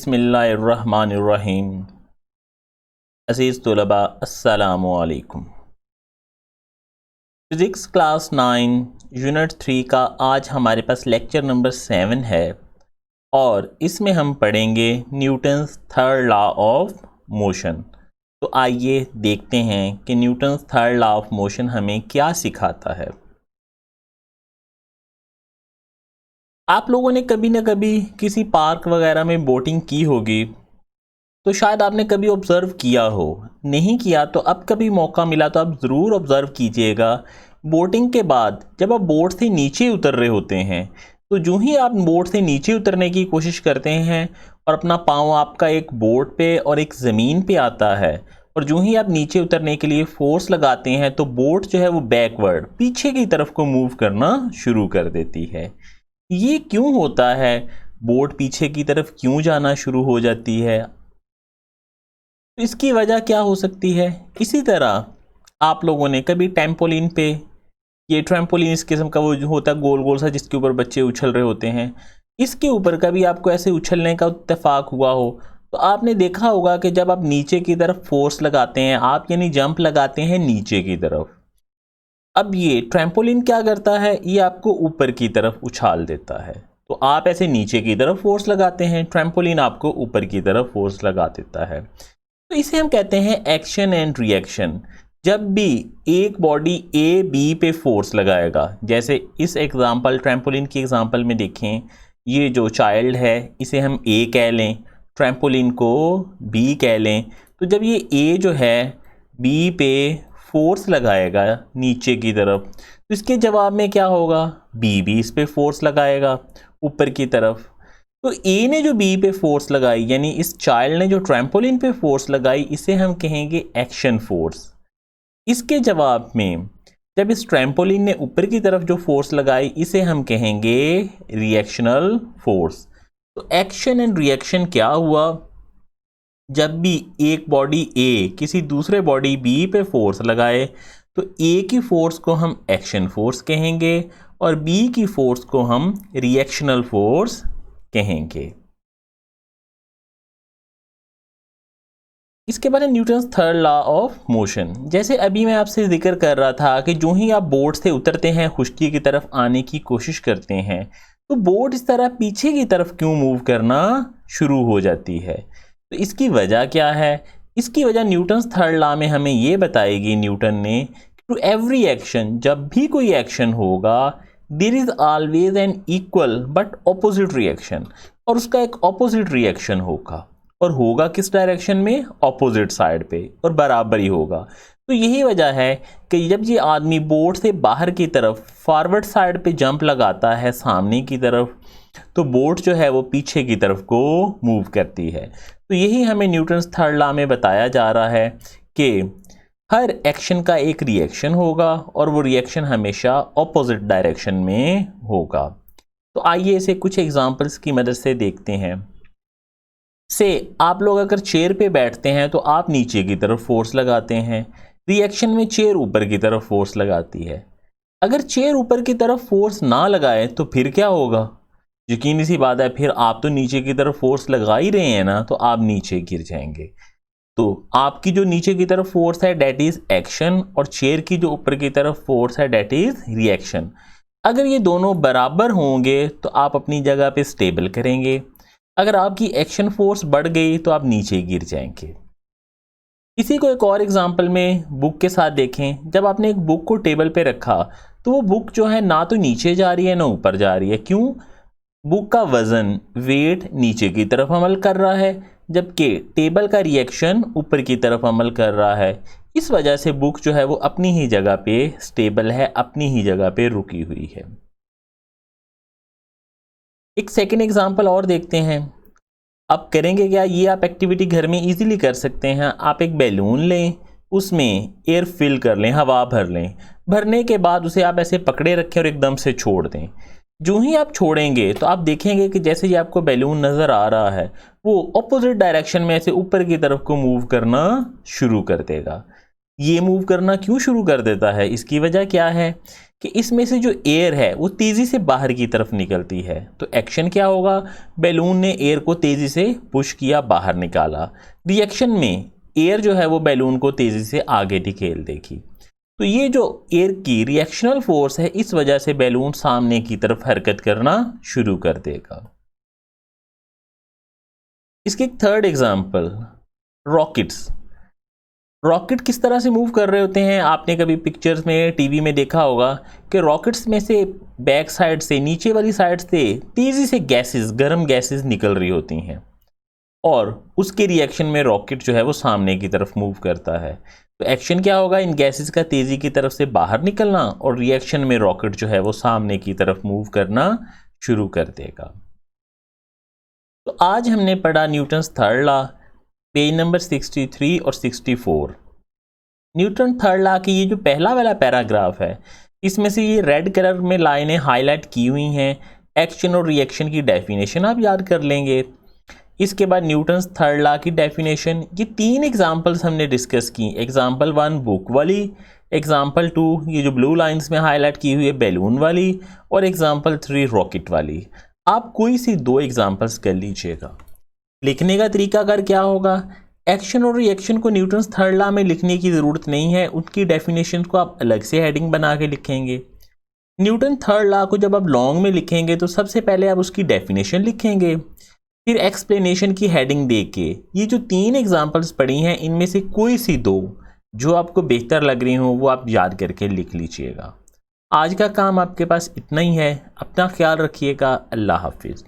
बिस्मिल्लाहिर्रहमानिर्रहीम। अज़ीज़ तुलबा अस्सलामु अलैकुम। फ़िज़िक्स क्लास 9 यूनिट 3 का आज हमारे पास लेक्चर नंबर 7 है और इसमें हम पढ़ेंगे Newton's third law of motion. तो आइए देखते हैं कि Newton's third law of motion हमें क्या सिखाता है। आप लोगों ने कभी ना कभी किसी पार्क वगैरह में बोटिंग की होगी, तो शायद आपने कभी ऑब्ज़र्व किया हो। नहीं किया तो अब कभी मौका मिला तो आप ज़रूर ऑब्ज़र्व कीजिएगा। बोटिंग के बाद जब आप बोट से नीचे उतर रहे होते हैं, तो जो ही आप बोट से नीचे उतरने की कोशिश करते हैं और अपना पाँव आपका एक बोट पे और एक ज़मीन पे आता है, और जो ही आप नीचे उतरने के लिए फोर्स लगाते हैं, तो बोट जो है वो बैकवर्ड पीछे की तरफ को मूव करना शुरू कर देती है। ये क्यों होता है? बोट पीछे की तरफ क्यों जाना शुरू हो जाती है? तो इसकी वजह क्या हो सकती है? इसी तरह आप लोगों ने कभी ट्रैम्पोलिन पे, ये ट्रैम्पोलिन इस किस्म का वो जो होता है गोल गोल सा जिसके ऊपर बच्चे उछल रहे होते हैं, इसके ऊपर कभी आपको ऐसे उछलने का इत्तेफाक हुआ हो, तो आपने देखा होगा कि जब आप नीचे की तरफ फोर्स लगाते हैं, आप यानी जंप लगाते हैं नीचे की तरफ, अब ये ट्रैम्पोलिन क्या करता है, ये आपको ऊपर की तरफ उछाल देता है। तो आप ऐसे नीचे की तरफ फोर्स लगाते हैं, ट्रैम्पोलिन आपको ऊपर की तरफ फोर्स लगा देता है। तो इसे हम कहते हैं एक्शन एंड रिएक्शन। जब भी एक बॉडी ए बी पे फोर्स लगाएगा, जैसे इस एग्जांपल ट्रैम्पोलिन की एग्जांपल में देखें, ये जो चाइल्ड है इसे हम ए कह लें, ट्रैम्पोलिन को बी कह लें, तो जब ये ए जो है बी पे फोर्स लगाएगा नीचे की तरफ, तो इसके जवाब में क्या होगा, बी भी इस पे फोर्स लगाएगा ऊपर की तरफ। तो ए ने जो बी पे फोर्स लगाई, यानी इस चाइल्ड ने जो ट्रैम्पोलिन पे फोर्स लगाई, इसे हम कहेंगे एक्शन फोर्स। इसके जवाब में जब इस ट्रैम्पोलिन ने ऊपर की तरफ जो फोर्स लगाई, इसे हम कहेंगे रिएक्शनल फोर्स। तो एक्शन एंड रिएक्शन क्या हुआ? जब भी एक बॉडी ए किसी दूसरे बॉडी बी पे फोर्स लगाए, तो ए की फोर्स को हम एक्शन फोर्स कहेंगे और बी की फोर्स को हम रिएक्शनल फोर्स कहेंगे। इसके बाद Newton's third law of motion. जैसे अभी मैं आपसे जिक्र कर रहा था कि जो ही आप बोट से उतरते हैं, खुश्की की तरफ आने की कोशिश करते हैं, तो बोट इस तरह पीछे की तरफ क्यों मूव करना शुरू हो जाती है? तो इसकी वजह क्या है? इसकी वजह न्यूटन्स थर्ड लॉ में हमें ये बताएगी न्यूटन ने, टू एवरी एक्शन, जब भी कोई एक्शन होगा, there is always an equal but opposite reaction, और उसका एक ऑपोजिट रिएक्शन होगा, और होगा किस डायरेक्शन में? ऑपोजिट साइड पे, और बराबर ही होगा। तो यही वजह है कि जब ये आदमी बोट से बाहर की तरफ फॉरवर्ड साइड पे जंप लगाता है सामने की तरफ, तो बोट जो है वो पीछे की तरफ को मूव करती है। तो यही हमें न्यूटन्स थर्ड लॉ में बताया जा रहा है कि हर एक्शन का एक रिएक्शन होगा और वो रिएक्शन हमेशा ऑपोजिट डायरेक्शन में होगा। तो आइए इसे कुछ एग्जांपल्स की मदद से देखते हैं। से आप लोग अगर चेयर पे बैठते हैं तो आप नीचे की तरफ फोर्स लगाते हैं, रिएक्शन में चेयर ऊपर की तरफ फोर्स लगाती है। अगर चेयर ऊपर की तरफ फोर्स ना लगाए तो फिर क्या होगा? यकीनी सी बात है, फिर आप तो नीचे की तरफ फोर्स लगा ही रहे हैं ना, तो आप नीचे गिर जाएंगे। तो आपकी जो नीचे की तरफ फोर्स है डेट इज एक्शन, और चेयर की जो ऊपर की तरफ फोर्स है डेट इज रिएक्शन। अगर ये दोनों बराबर होंगे तो आप अपनी जगह पे स्टेबल करेंगे। अगर आपकी एक्शन फोर्स बढ़ गई तो आप नीचे गिर जाएंगे। इसी को एक और एग्जांपल में बुक के साथ देखें। जब आपने एक बुक को टेबल पे रखा, तो वो बुक जो है ना तो नीचे जा रही है ना ऊपर जा रही है। क्यों? बुक का वजन, वेट नीचे की तरफ अमल कर रहा है, जबकि टेबल का रिएक्शन ऊपर की तरफ अमल कर रहा है। इस वजह से बुक जो है वो अपनी ही जगह पे स्टेबल है, अपनी ही जगह पे रुकी हुई है। एक सेकेंड एग्जांपल और देखते हैं। अब करेंगे क्या? ये आप एक्टिविटी घर में इजीली कर सकते हैं। आप एक बैलून लें, उसमें एयर फिल कर लें, हवा भर लें। भरने के बाद उसे आप ऐसे पकड़े रखें और एकदम से छोड़ दें। जो ही आप छोड़ेंगे तो आप देखेंगे कि जैसे ये आपको बैलून नज़र आ रहा है, वो ऑपोजिट डायरेक्शन में ऐसे ऊपर की तरफ को मूव करना शुरू कर देगा। ये मूव करना क्यों शुरू कर देता है? इसकी वजह क्या है कि इसमें से जो एयर है वो तेज़ी से बाहर की तरफ निकलती है। तो एक्शन क्या होगा, बैलून ने एयर को तेज़ी से पुश किया, बाहर निकाला। रिएक्शन में एयर जो है वो बैलून को तेज़ी से आगे धकेल देगी। तो ये जो एयर की रिएक्शनल फोर्स है, इस वजह से बैलून सामने की तरफ हरकत करना शुरू कर देगा। इसकी एक थर्ड एग्जांपल, रॉकेट्स। रॉकेट किस तरह से मूव कर रहे होते हैं, आपने कभी पिक्चर्स में, टीवी में देखा होगा कि रॉकेट्स में से बैक साइड से, नीचे वाली साइड से तेज़ी से गैसेस, गर्म गैसेस निकल रही होती हैं और उसके रिएक्शन में रॉकेट जो है वो सामने की तरफ मूव करता है। तो एक्शन क्या होगा, इन गैसेस का तेज़ी की तरफ से बाहर निकलना, और रिएक्शन में रॉकेट जो है वो सामने की तरफ मूव करना शुरू कर देगा। तो आज हमने पढ़ा Newton's third law, page number 63 और 64। न्यूटन थर्ड लॉ की ये जो पहला वाला पैराग्राफ है, इसमें से ये रेड कलर में लाइनें हाईलाइट की हुई हैं। एक्शन और रिएक्शन की डेफिनेशन आप याद कर लेंगे। इसके बाद न्यूटन्स थर्ड लॉ की डेफिनेशन, ये 3 एग्जांपल्स हमने डिस्कस की। एग्जांपल 1 बुक वाली, एग्जांपल 2 ये जो ब्लू लाइंस में हाईलाइट की हुई है बैलून वाली, और एग्जांपल 3 रॉकेट वाली। आप कोई सी 2 एग्जांपल्स कर लीजिएगा। लिखने का तरीका अगर क्या होगा, एक्शन और रिएक्शन को न्यूटन्स थर्ड लॉ में लिखने की ज़रूरत नहीं है, उनकी डेफिनेशन को आप अलग से हेडिंग बना के लिखेंगे। न्यूटन थर्ड लॉ को जब आप लॉन्ग में लिखेंगे तो सबसे पहले आप उसकी डेफिनेशन लिखेंगे, फिर एक्सप्लेनेशन की हेडिंग दे के ये जो 3 एग्जांपल्स पढ़ी हैं, इनमें से कोई सी 2 जो आपको बेहतर लग रही हो वो आप याद करके लिख लीजिएगा। आज का काम आपके पास इतना ही है। अपना ख्याल रखिएगा। अल्लाह हाफिज़।